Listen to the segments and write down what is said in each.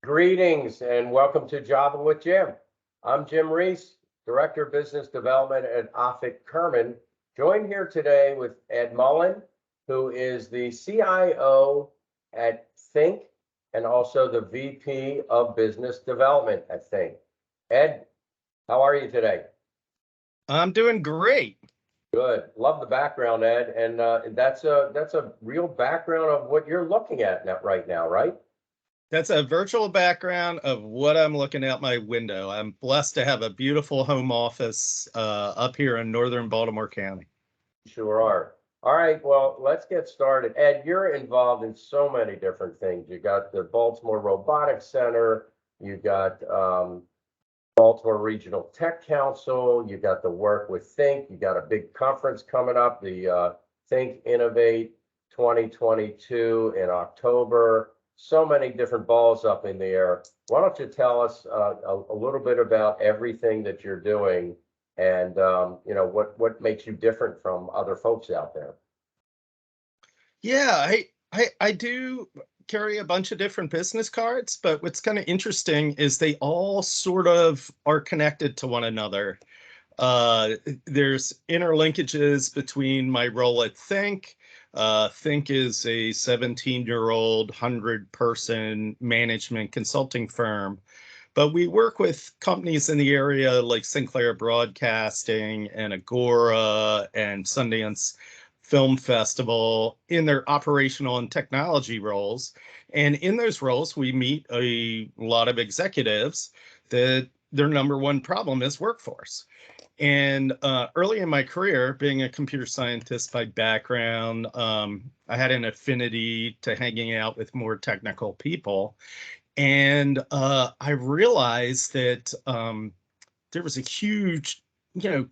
Greetings and welcome to Java with Jim. I'm Jim Reese, Director of Business Development at Offit Kurman, joined here today with Ed Mullin, who is the CIO at Think and also the VP of Business Development at Think. Ed, how are you today? I'm doing great. Good. Love the background, Ed, and that's a real background of what you're looking at right now, right? That's a virtual background of what I'm looking out my window. I'm blessed to have a beautiful home office up here in northern Baltimore County. Sure are. All right, well, let's get started. Ed, you're involved in so many different things. You got the Baltimore Robotics Center, you got Baltimore Regional Tech Council, you got the work with Think, you got a big conference coming up, the Think Innovate 2022 in October. So many different balls up in the air. Why don't you tell us a little bit about everything that you're doing and what makes you different from other folks out there? Yeah, I do carry a bunch of different business cards, but what's kind of interesting is they all sort of are connected to one another. There's interlinkages between my role at Think. Think is a 17-year-old, 100-person management consulting firm. But we work with companies in the area like Sinclair Broadcasting and Agora and Sundance Film Festival in their operational and technology roles. And in those roles, we meet a lot of executives that their number one problem is workforce. And early in my career, being a computer scientist by background, I had an affinity to hanging out with more technical people. And I realized that there was a huge,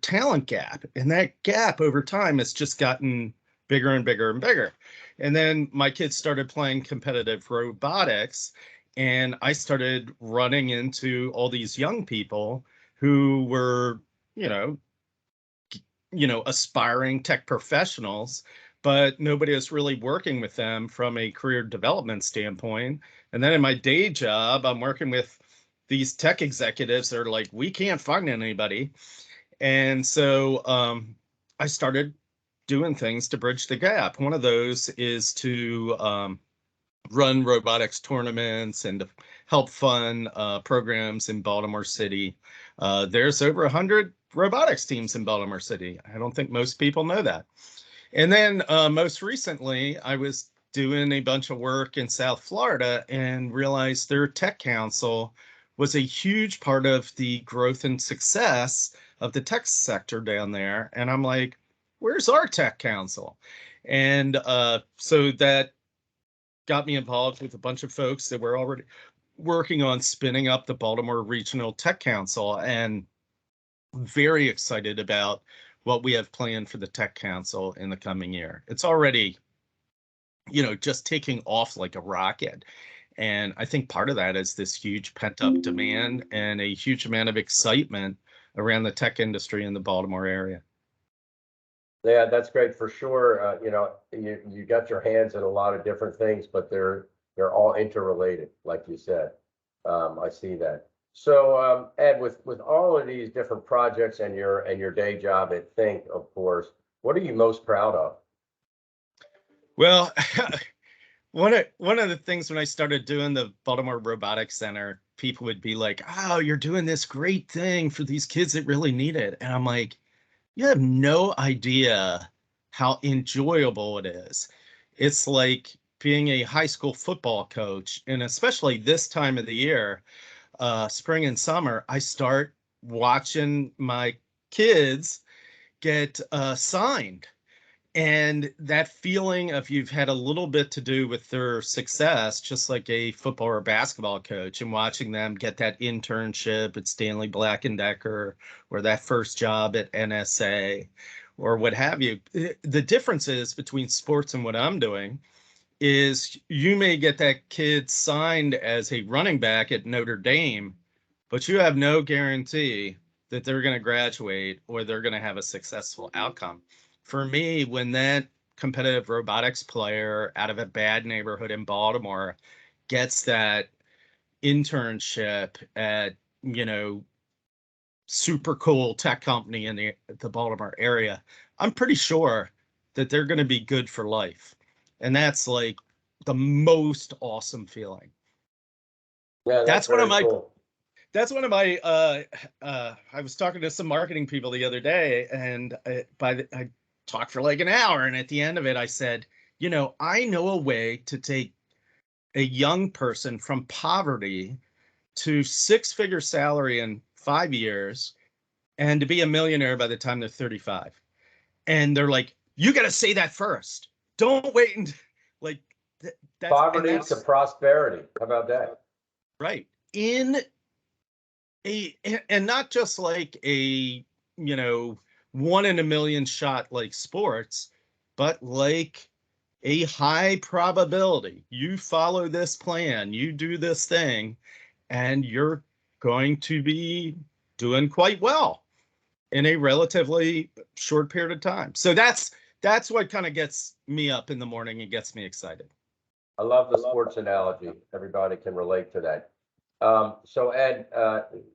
talent gap. And that gap over time has just gotten bigger and bigger and bigger. And then my kids started playing competitive robotics. And I started running into all these young people who were aspiring tech professionals, but nobody is really working with them from a career development standpoint. And then in my day job, I'm working with these tech executives that are like, we can't find anybody. And so I started doing things to bridge the gap. One of those is to run robotics tournaments and to help fund programs in Baltimore City. There's over 100 robotics teams in Baltimore City. I don't think most people know that. And then most recently, I was doing a bunch of work in South Florida and realized their tech council was a huge part of the growth and success of the tech sector down there. And I'm like, where's our tech council? And so that got me involved with a bunch of folks that were already working on spinning up the Baltimore Regional Tech Council, and very excited about what we have planned for the Tech Council in the coming year. It's already, just taking off like a rocket. And I think part of that is this huge pent-up demand and a huge amount of excitement around the tech industry in the Baltimore area. Yeah, that's great for sure. You got your hands in a lot of different things, but they're all interrelated, like you said. I see that. So, Ed, with all of these different projects and your day job at Think, of course, what are you most proud of? Well, one of the things when I started doing the Baltimore Robotics Center, people would be like, "Oh, you're doing this great thing for these kids that really need it," and I'm like, you have no idea how enjoyable it is. It's like being a high school football coach, and especially this time of the year, spring and summer, I start watching my kids get signed. And that feeling of you've had a little bit to do with their success, just like a football or basketball coach, and watching them get that internship at Stanley Black & Decker or that first job at NSA or what have you. The differences between sports and what I'm doing is you may get that kid signed as a running back at Notre Dame, but you have no guarantee that they're going to graduate or they're going to have a successful outcome. For me, when that competitive robotics player out of a bad neighborhood in Baltimore gets that, internship at, you know, super cool tech company in the Baltimore area, I'm pretty sure that they're going to be good for life. And that's like the most awesome feeling. Yeah, That's one of very my cool. that's one of my I was talking to some marketing people the other day, and I talked for like an hour, and at the end of it I said, you know, I know a way to take a young person from poverty to six-figure salary in 5 years and to be a millionaire by the time they're 35. And they're like, you got to say that first. Don't wait and like Poverty to prosperity. How about that? Right. In and not just like a, you know, 1 in a million shot like sports, but like a high probability. You follow this plan, you do this thing, and you're going to be doing quite well in a relatively short period of time. So that's what kind of gets me up in the morning and gets me excited. I love the sports analogy. Everybody can relate to that. So Ed,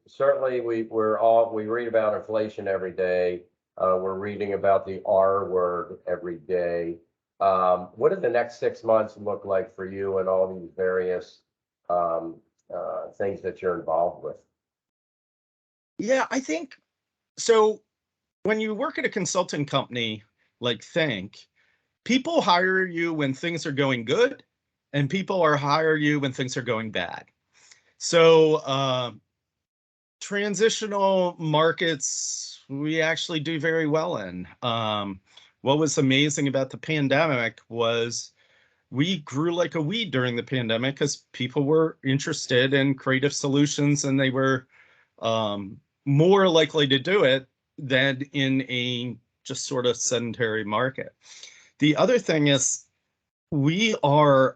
certainly we read about inflation every day. We're reading about the R word every day. What do the next 6 months look like for you and all these various things that you're involved with? Yeah, I think so. When you work at a consulting company like Think, people hire you when things are going good, and people are hire you when things are going bad. So transitional markets we actually do very well in. What was amazing about the pandemic was we grew like a weed during the pandemic because people were interested in creative solutions, and they were more likely to do it than in a just sort of sedentary market. The other thing is we are,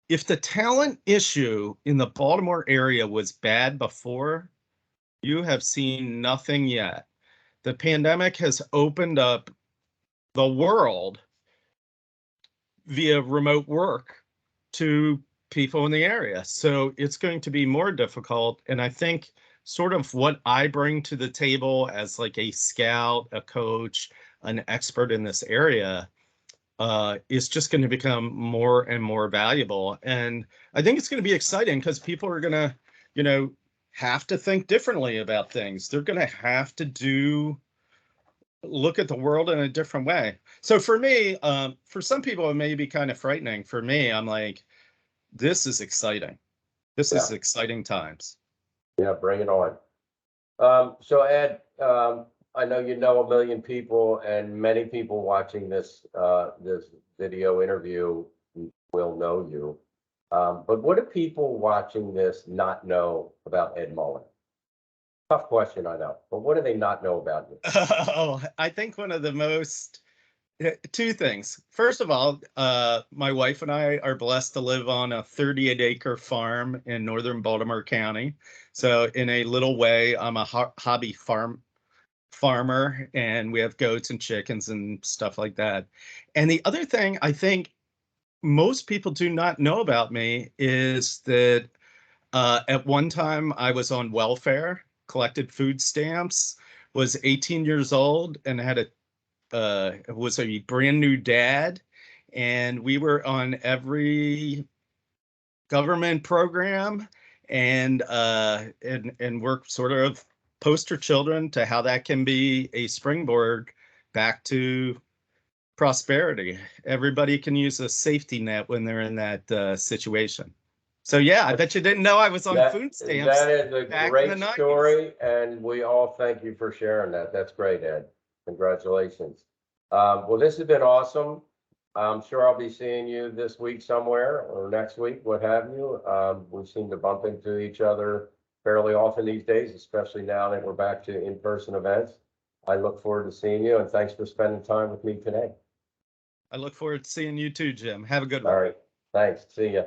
if the talent issue in the Baltimore area was bad before, you have seen nothing yet. The pandemic has opened up the world via remote work to people in the area. So it's going to be more difficult. And I think sort of what I bring to the table as like a scout, a coach, an expert in this area is just going to become more and more valuable. And I think it's going to be exciting because people are going to, you know, have to think differently about things. They're going to have to look at the world in a different way. So for me, for some people, it may be kind of frightening. For me, I'm like, this is exciting. This is Yeah, exciting times. yeah, bring it on. So Ed, I know you know a million people, and many people watching this video interview will know you. But what do people watching this not know about Ed Mullin? Tough question, I know, but what do they not know about you? Oh, I think one of the most two things. First of all, my wife and I are blessed to live on a 38-acre farm in northern Baltimore County. So in a little way, I'm a hobby farmer, and we have goats and chickens and stuff like that. And the other thing I think most people do not know about me is that at one time I was on welfare, collected food stamps, was 18 years old, and had was a brand new dad, and we were on every government program, and we're sort of poster children to how that can be a springboard back to prosperity. Everybody can use a safety net when they're in that situation. So yeah, I bet you didn't know I was on food stamps That is a back in the great 90s. story, and we all thank you for sharing that. That's great, Ed. Congratulations. Well, this has been awesome. I'm sure I'll be seeing you this week somewhere or next week, what have you. We seem to bump into each other fairly often these days, especially now that we're back to in-person events. I look forward to seeing you, and thanks for spending time with me today. I look forward to seeing you too, Jim. Have a good All one. right. Thanks. See ya.